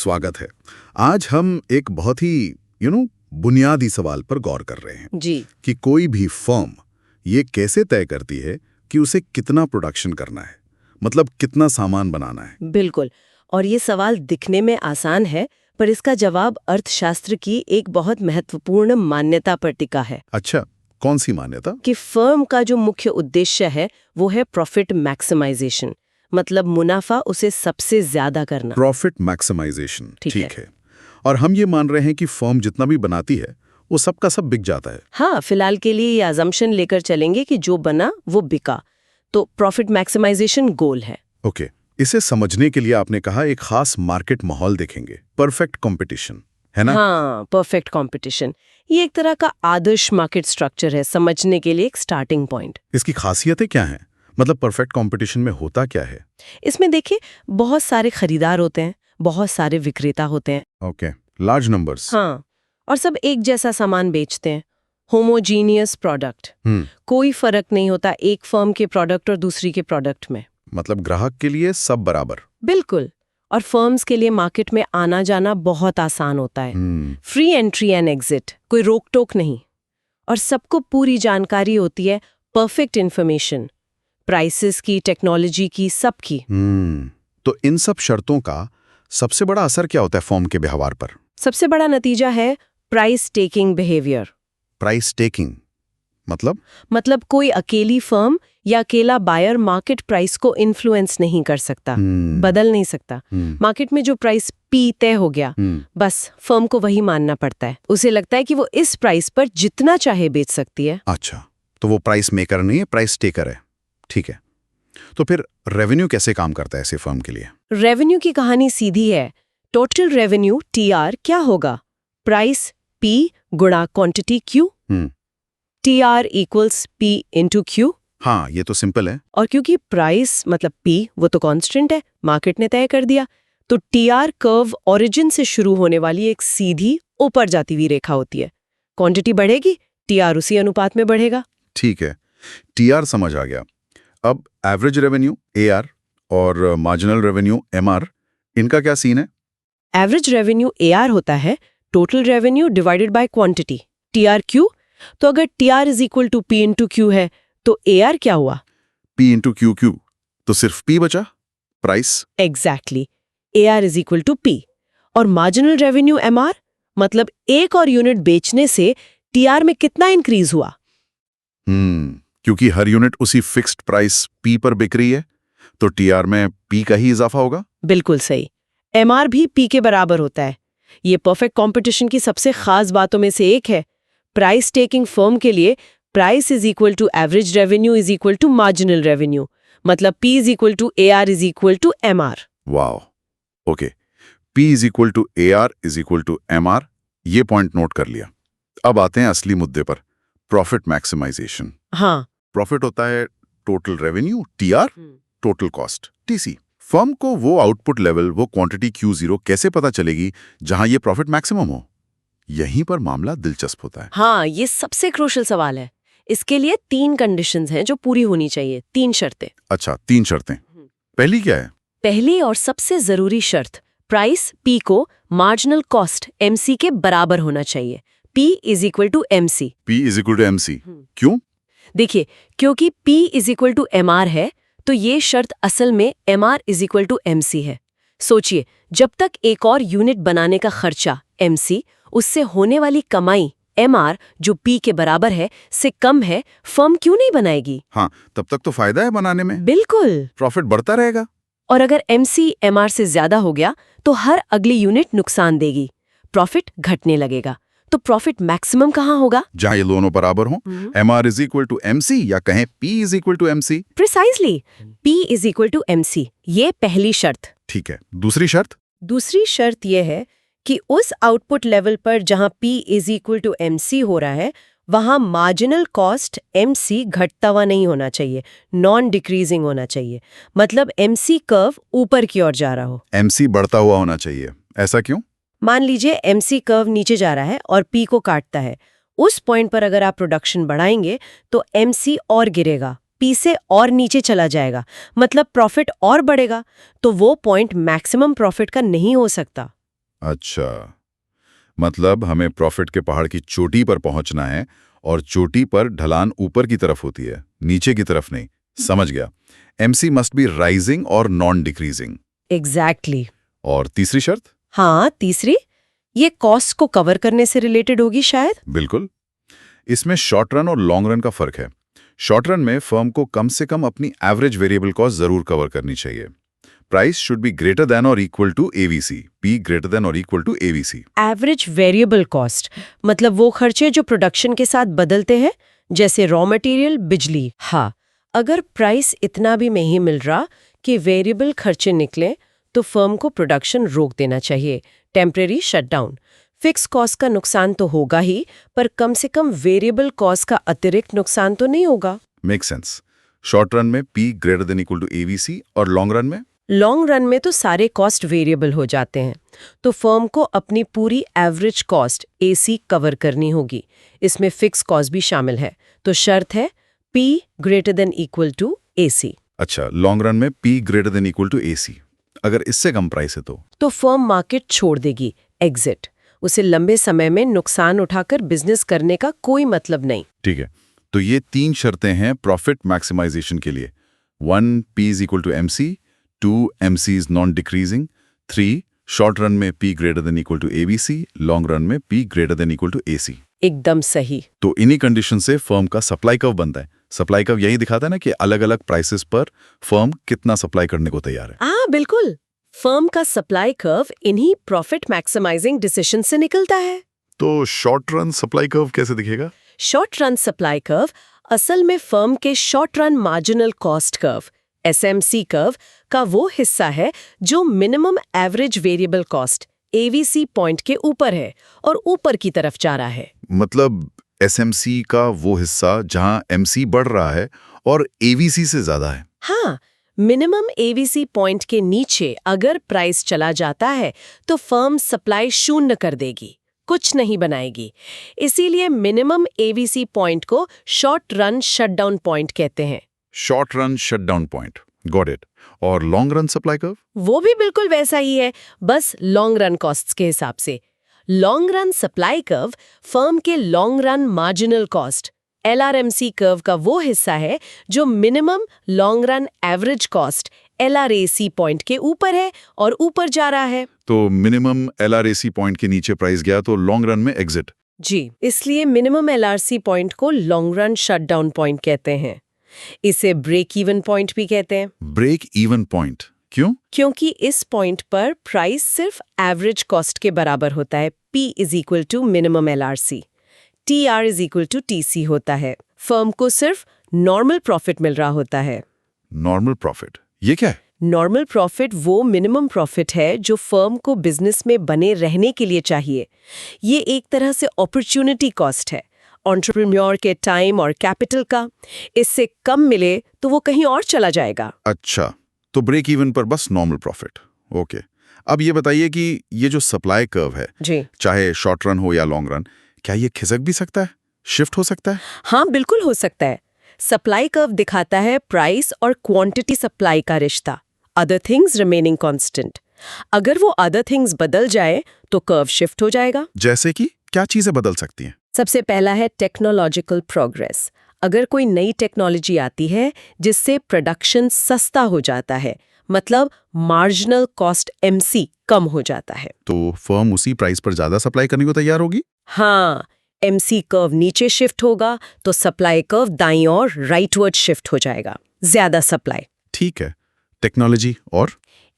स्वागत है। आज हम एक बहुत ही बुनियादी सवाल पर गौर कर रहे हैं जी कि कोई भी फर्म ये कैसे तय करती है कि उसे कितना प्रोडक्शन करना है, मतलब कितना सामान बनाना है। बिल्कुल। और ये सवाल दिखने में आसान है, पर इसका जवाब अर्थशास्त्र की एक बहुत महत्वपूर्ण मान्यता पर टिका है। अच्छा, कौन सी मान्यता? कि फर्म का जो मुख्य उद्देश्य है वो है प्रॉफिट मैक्सिमाइजेशन, मतलब मुनाफा उसे सबसे ज्यादा करना। प्रॉफिट मैक्सिमाइजेशन, ठीक ठीक है। और हम ये मान रहे हैं कि फर्म जितना भी बनाती है वो सब का सब बिक जाता है। हाँ, फिलहाल के लिए ये अजम्पशन लेकर चलेंगे कि जो बना वो बिका, तो प्रॉफिट मैक्सिमाइजेशन गोल है। ओके, इसे समझने के लिए आपने कहा एक खास मार्केट माहौल देखेंगे, परफेक्ट कंपटीशन, है ना? हाँ, परफेक्ट कंपटीशन ये एक तरह का आदर्श मार्केट स्ट्रक्चर है, समझने के लिए एक स्टार्टिंग पॉइंट। इसकी खासियतें क्या हैं? मतलब परफेक्ट कंपटीशन में होता क्या है? इसमें देखिए, बहुत सारे खरीदार होते हैं, बहुत सारे विक्रेता होते हैं। Okay, large numbers. हाँ, और सब एक जैसा सामान बेचते हैं, होमोजीनियस प्रोडक्ट। कोई फर्क नहीं होता एक फर्म के प्रोडक्ट और दूसरी के प्रोडक्ट में। मतलब ग्राहक के लिए सब बराबर। बिल्कुल। और फर्म्स के लिए मार्केट में आना जाना बहुत आसान होता है। फ्री एंट्री एंड एग्जिट, कोई रोक टोक नहीं। और सबको पूरी जानकारी होती है, परफेक्ट इन्फॉर्मेशन, प्राइसेस की, टेक्नोलॉजी की, सबकी। तो इन सब शर्तों का सबसे बड़ा असर क्या होता है फर्म के व्यवहार पर? सबसे बड़ा नतीजा है price taking behaviour. Price taking मतलब कोई अकेली फर्म या अकेला बायर मार्केट प्राइस को इन्फ्लुएंस नहीं कर सकता, बदल नहीं सकता। मार्केट में जो प्राइस पी तय हो गया, बस फर्म को वही मानना पड़ता है। उसे लगता है कि वो इस प्राइस पर जितना चाहे बेच सकती है। अच्छा, तो वो प्राइस मेकर नहीं है, प्राइस टेकर है। ठीक है, तो फिर रेवेन्यू कैसे काम करता है ऐसे फर्म के लिए? रेवेन्यू की कहानी सीधी है। टोटल रेवेन्यू TR क्या होगा? प्राइस P गुणा quantity Q। TR equals P into Q। हाँ, ये तो सिंपल है। और क्योंकि प्राइस मतलब P वो तो कांस्टेंट है, मार्केट ने तय कर दिया, तो TR कर्व ओरिजिन से शुरू होने वाली एक सीधी ऊपर जाती हुई रेखा होती है। क्वांटिटी बढ़ेगी, TR उसी अनुपात में बढ़ेगा। ठीक है, TR समझ आ गया। अब एवरेज रेवेन्यू AR और मार्जिनल रेवेन्यू MR, इनका क्या सीन है? एवरेज रेवेन्यू AR होता है total revenue divided by quantity, TRQ। तो अगर TR is equal to P into Q है, तो AR क्या हुआ? P इंटू QQ, तो सिर्फ P बचा, price. Exactly, AR is equal to P। और मार्जिनल रेवेन्यू MR, मतलब एक और यूनिट बेचने से TR में कितना इंक्रीज हुआ? क्योंकि हर यूनिट उसी फिक्स्ड प्राइस P पर बिक रही है, तो TR में P का ही इजाफा होगा। बिल्कुल सही। MR भी P के बराबर होता है। ये परफेक्ट कंपटीशन की सबसे खास बातों में से एक है। प्राइस टेकिंग फर्म के लिए price is equal to average revenue is equal to marginal revenue, मतलब P is equal to AR is equal to MR। Wow, okay, P is equal to AR is equal to MR, ये point note कर लिया। अब आते हैं असली मुद्दे पर, प्रॉफिट मैक्सिमाइजेशन। हाँ, प्रॉफिट होता है total revenue TR, total cost TC। Firm को वो आउटपुट लेवल, वो क्वांटिटी Q0 कैसे पता चलेगी जहां ये प्रॉफिट मैक्सिमम हो? यहीं पर मामला दिलचस्प होता है। हाँ, ये सबसे क्रूशियल सवाल है। इसके लिए 3 कंडीशंस हैं जो पूरी होनी चाहिए, 3 शर्तें। अच्छा, 3 शर्तें। पहली क्या है? पहली और सबसे जरूरी शर्त, प्राइस P को मार्जिनल कॉस्ट MC के बराबर होना चाहिए। P is equal to MC। P is equal to MC, क्यों? देखिए, क्योंकि P is equal to MR है, तो ये शर्त असल में MR is equal to MC है। सोचिए, जब तक एक और यूनिट बनाने का खर्चा MC, उससे होने वाली कमाई MR जो P के बराबर है से कम है, फर्म क्यों नहीं बनाएगी? हाँ, तब तक तो फायदा है बनाने में। बिल्कुल। प्रॉफिट बढ़ता रहेगा। और अगर MC MR से ज्यादा हो गया तो हर अगली यूनिट नुकसान देगी, प्रॉफिट घटने लगेगा। तो प्रॉफिट मैक्सिमम कहाँ होगा? जहां ये दोनों बराबर हों, MR is equal to MC या कहें P is equal to MC। Precisely, P is equal to MC, ये पहली शर्त। ठीक है, दूसरी शर्त? दूसरी शर्त यह है कि उस आउटपुट लेवल पर जहां P is equal to MC हो रहा है, वहां मार्जिनल कॉस्ट MC घटता हुआ नहीं होना चाहिए, नॉन डिक्रीजिंग होना चाहिए। मतलब MC कर्व ऊपर की ओर जा रहा हो। MC बढ़ता हुआ होना चाहिए, ऐसा क्यों? मान लीजिए MC कर्व नीचे जा रहा है और P को काटता है। उस पॉइंट पर अगर आप प्रोडक्शन बढ़ाएंगे तो MC और गिरेगा, P से और नीचे चला जाएगा, मतलब प्रॉफिट और बढ़ेगा। तो वो पॉइंट मैक्सिमम प्रॉफिट का नहीं हो सकता। अच्छा, मतलब हमें प्रॉफिट के पहाड़ की चोटी पर पहुंचना है और चोटी पर ढलान ऊपर की तरफ होती है, नीचे की तरफ नहीं। समझ गया। एमसी मस्ट बी राइजिंग और नॉन डिक्रीजिंग। एग्जैक्टली। और तीसरी शर्त? हाँ, तीसरी, ये कॉस्ट को कवर करने से रिलेटेड होगी शायद। बिल्कुल। इसमें शॉर्ट रन और लॉन्ग रन का फर्क है। शॉर्ट रन में फर्म को कम से कम अपनी एवरेज वेरिएबल कॉस्ट जरूर कवर करनी चाहिए। Price should be greater than और equal to AVC, P greater than और equal to AVC. Average variable cost मतलब वो खर्चे जो प्रोडक्शन के साथ बदलते हैं, जैसे रॉ मटेरियल, बिजली। हाँ, अगर प्राइस इतना भी नहीं मिल रहा कि वेरिएबल खर्चे निकले, तो फर्म को प्रोडक्शन रोक देना चाहिए, टेम्परेरी शटडाउन। फिक्स कॉस्ट का नुकसान तो होगा ही, पर कम से कम वेरिएबल कॉस्ट का अतिरिक्त नुकसान तो नहीं होगा। Make sense. शॉर्ट रन में P greater than equal to AVC और लॉन्ग रन में? लॉन्ग रन में तो सारे कॉस्ट वेरिएबल हो जाते हैं, तो फर्म को अपनी पूरी एवरेज कॉस्ट एसी कवर करनी होगी। इसमें फिक्स कॉस्ट भी शामिल है, तो शर्त है P greater than equal to AC. अच्छा, लॉन्ग रन में P greater than equal to AC. अगर इससे कम प्राइस है तो फर्म मार्केट छोड़ देगी, एग्जिट। उसे लंबे समय में नुकसान उठाकर बिजनेस करने का कोई मतलब नहीं। ठीक है, तो ये 3 शर्तें हैं प्रॉफिट मैक्सिमाइजेशन के लिए। 1 P is equal to MC, 2 MC is non decreasing, 3 short run में P greater than equal to ABC, long run में P greater than equal to AC। एकदम सही। तो इन्हीं कंडीशन से फर्म का सप्लाई कर्व बनता है। सप्लाई कर्व यही दिखाता है ना कि अलग अलग प्राइसेस पर फर्म कितना सप्लाई करने को तैयार है। बिल्कुल। फर्म का सप्लाई कर्व इन्हीं प्रॉफिट मैक्सिमाइजिंग डिसीजन से निकलता है। तो शॉर्ट रन सप्लाई कर्व कैसे दिखेगा? शॉर्ट रन सप्लाई कर्व असल में फर्म के short run marginal cost curve, SMC curve, का वो हिस्सा है जो minimum average variable cost, AVC point के ऊपर है और ऊपर की तरफ जा रहा है। मतलब SMC का वो हिस्सा जहां MC बढ़ रहा है और AVC से ज्यादा है। हाँ, मिनिमम एवीसी पॉइंट के नीचे अगर प्राइस चला जाता है तो फर्म सप्लाई शून्य कर देगी, कुछ नहीं बनाएगी। इसीलिए मिनिमम एवीसी पॉइंट को शॉर्ट रन शटडाउन पॉइंट कहते हैं। Short run shutdown point, got it. और लॉन्ग रन सप्लाई कर्व? वो भी बिल्कुल वैसा ही है, बस लॉन्ग रन कॉस्ट्स के हिसाब से। Long run supply curve firm के long run marginal cost, LRMC curve, का वो हिस्सा है जो minimum long run average cost, LRAC point के ऊपर है और ऊपर जा रहा है। तो मिनिमम LRAC पॉइंट के नीचे प्राइस गया तो लॉन्ग रन में एग्जिट। जी, इसलिए मिनिमम LRC पॉइंट को लॉन्ग रन शटडाउन पॉइंट कहते हैं। इसे ब्रेक इवन पॉइंट भी कहते हैं। ब्रेक इवन पॉइंट क्यों? क्योंकि इस पॉइंट पर प्राइस सिर्फ एवरेज कॉस्ट के बराबर होता है। P is equal to minimum LRC, TR is equal to TC होता है। फर्म को सिर्फ नॉर्मल प्रॉफिट मिल रहा होता है। नॉर्मल प्रॉफिट ये क्या है? नॉर्मल प्रॉफिट वो मिनिमम प्रॉफिट है जो फर्म को बिजनेस में बने रहने के लिए चाहिए। ये एक तरह से अपॉर्चुनिटी कॉस्ट है, एंटरप्रेन्योर के टाइम और कैपिटल का। इससे कम मिले तो वो कहीं और चला जाएगा। अच्छा, तो ब्रेक इवन पर बस नॉर्मल प्रॉफिट। ओके, अब ये बताइए कि ये जो सप्लाई कर्व है, जी, चाहे शॉर्ट रन हो या लॉन्ग रन, क्या ये खिसक भी सकता है, शिफ्ट हो सकता है? हाँ, बिल्कुल हो सकता है। सप्लाई कर्व दिखाता है प्राइस और क्वांटिटी सप्लाई का रिश्ता, अदर थिंग्स रिमेनिंग कांस्टेंट। अगर वो अदर थिंग्स बदल जाए तो कर्व शिफ्ट हो जाएगा। जैसे कि क्या चीजें बदल सकती हैं? सबसे पहला है टेक्नोलॉजिकल प्रोग्रेस। अगर कोई नई टेक्नोलॉजी आती है जिससे प्रोडक्शन सस्ता हो जाता है, मतलब मार्जिनल कॉस्ट MC कम हो जाता है, तो फर्म उसी प्राइस पर ज्यादा सप्लाई करने को तैयार होगी। हाँ, MC कर्व नीचे शिफ्ट होगा तो सप्लाई कर्व दाईं ओर राइटवर्ड शिफ्ट हो जाएगा, ज्यादा सप्लाई। ठीक है, टेक्नोलॉजी और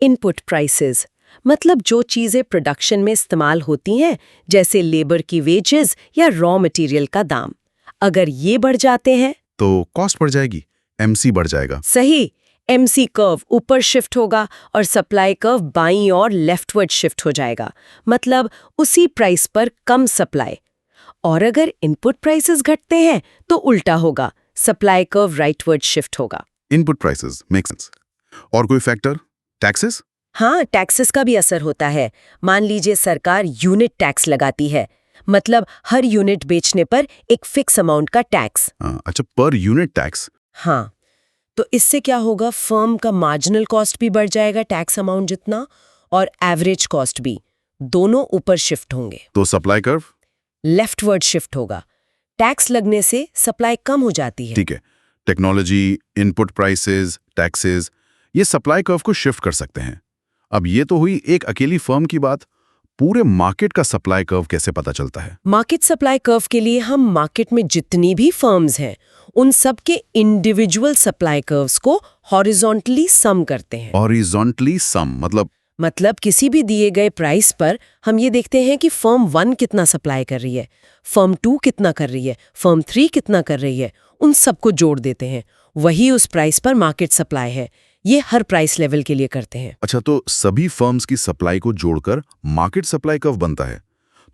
इनपुट प्राइसेस, मतलब जो चीजें प्रोडक्शन में इस्तेमाल होती हैं, जैसे लेबर की वेजेस या रॉ मटेरियल का दाम, अगर ये बढ़ जाते हैं तो कॉस्ट बढ़ जाएगी, MC बढ़ जाएगा। सही, MC कर्व ऊपर शिफ्ट होगा और सप्लाई कर्व बाईं ओर लेफ्टवर्ड शिफ्ट हो जाएगा, मतलब उसी प्राइस पर कम सप्लाई। और अगर इनपुट प्राइसेस घटते हैं तो उल्टा होगा, सप्लाई कर्व राइटवर्ड शिफ्ट होगा। Input prices, make sense. और कोई फैक्टर? टैक्सेस? हाँ, टैक्सेस का भी असर होता है। मान लीजिए सरकार यूनिट टैक्स लगाती है, मतलब हर यूनिट बेचने पर एक फिक्स अमाउंट का टैक्स। अच्छा, पर यूनिट टैक्स। हाँ, तो इससे क्या होगा, फर्म का मार्जिनल कॉस्ट भी बढ़ जाएगा टैक्स अमाउंट जितना, और एवरेज कॉस्ट भी। दोनों ऊपर शिफ्ट होंगे। तो सप्लाई कर्व? लेफ्टवर्ड शिफ्ट होगा। टैक्स लगने से सप्लाई कम हो जाती है। ठीक है, टेक्नोलॉजी, इनपुट प्राइसेस, टैक्सेस, ये सप्लाई कर्व को शिफ्ट कर सकते हैं। अब ये तो हुई एक अकेली फर्म की बात। पूरे मार्केट का सप्लाई कर्व कैसे पता चलता है? मार्केट सप्लाई कर्व के लिए हम मार्केट में जितनी भी फर्म्स हैं उन सब के इंडिविजुअल सप्लाई कर्व्स को हॉरिजॉन्टली सम करते हैं। हॉरिजॉन्टली सम मतलब किसी भी दिए गए प्राइस पर हम ये देखते हैं कि फर्म 1 कितना सप्लाई कर रही है, फर्म 2 कितना कर रही है, फर्म 3 कितना कर रही है, उन सबको जोड़ देते हैं। वही उस प्राइस पर मार्केट सप्लाई है। ये हर प्राइस लेवल के लिए करते हैं। अच्छा, तो सभी फर्म्स की सप्लाई को जोड़कर मार्केट सप्लाई कर्व बनता है।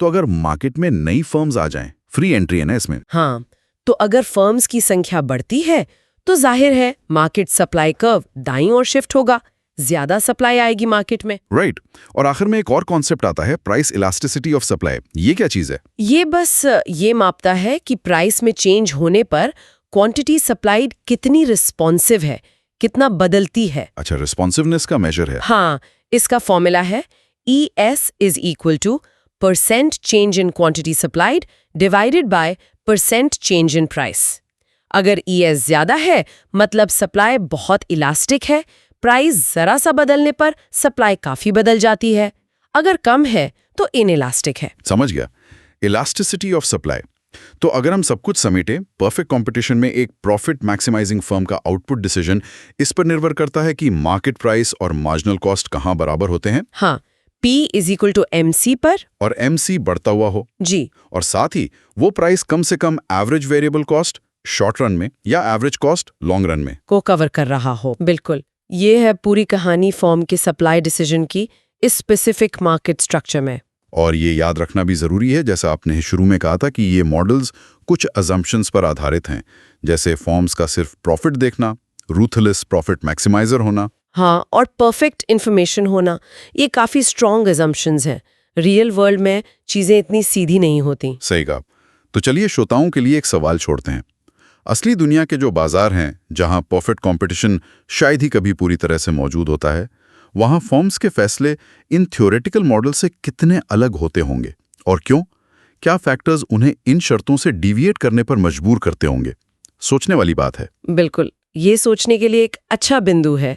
तो अगर मार्केट में नई फर्म्स आ जाएं, फ्री एंट्री है ना इसमें? हाँ, तो अगर फर्म्स की संख्या बढ़ती है तो जाहिर है मार्केट सप्लाई कर्व दाईं ओर शिफ्ट होगा, ज्यादा सप्लाई आएगी मार्केट में। राइट। और आखिर में एक और कॉन्सेप्ट आता है, प्राइस इलास्टिसिटी ऑफ सप्लाई। ये क्या चीज है? ये बस ये मापता है कि प्राइस में चेंज होने पर क्वांटिटी सप्लाइड कितनी रिस्पॉन्सिव है, कितना बदलती है। अच्छा, रिस्पॉन्सिवनेस का मेजर है। हाँ, इसका फॉर्मूला है ES = % change in quantity supplied divided by % change in price। अगर ES ज्यादा है मतलब सप्लाई बहुत इलास्टिक है, प्राइस जरा सा बदलने पर सप्लाई काफी बदल जाती है। अगर कम है तो इनइलास्टिक है। समझ गया, इलास्टिसिटी ऑफ सप्लाई। तो अगर हम सब कुछ समेटे, परफेक्ट कंपटीशन में एक प्रॉफिट मैक्सिमाइजिंग फर्म का आउटपुट डिसीजन इस पर निर्भर करता है कि मार्केट प्राइस और मार्जिनल कॉस्ट कहां बराबर होते हैं। हाँ, P = MC पर और MC बढ़ता हुआ हो जी, और साथ ही वो प्राइस कम से कम average variable cost short run में या एवरेज कॉस्ट लॉन्ग रन में को कवर कर रहा हो। बिल्कुल, ये है पूरी कहानी फर्म के सप्लाई डिसीजन की इस स्पेसिफिक मार्केट स्ट्रक्चर में। और ये याद रखना भी जरूरी है, जैसा आपने शुरू में कहा था, कि ये मॉडल्स कुछ अजम्पशंस पर आधारित हैं, जैसे फर्म्स का सिर्फ प्रॉफिट देखना, रूथलेस प्रॉफिट मैक्सिमाइजर होना। हाँ, और परफेक्ट इन्फॉर्मेशन होना, ये काफी स्ट्रॉन्ग अजम्पशंस हैं। रियल वर्ल्ड में चीजें इतनी सीधी नहीं होती। सही कहा। तो चलिए श्रोताओं के लिए एक सवाल छोड़ते हैं। असली दुनिया के जो बाजार हैं, जहां परफेक्ट कंपटीशन शायद ही कभी पूरी तरह से मौजूद होता है, वहां फर्म्स के फैसले इन थ्योरेटिकल मॉडल से कितने अलग होते होंगे और क्यों? क्या फैक्टर्स उन्हें इन शर्तों से डिविएट करने पर मजबूर करते होंगे? सोचने वाली बात है। बिल्कुल, ये सोचने के लिए एक अच्छा बिंदु है।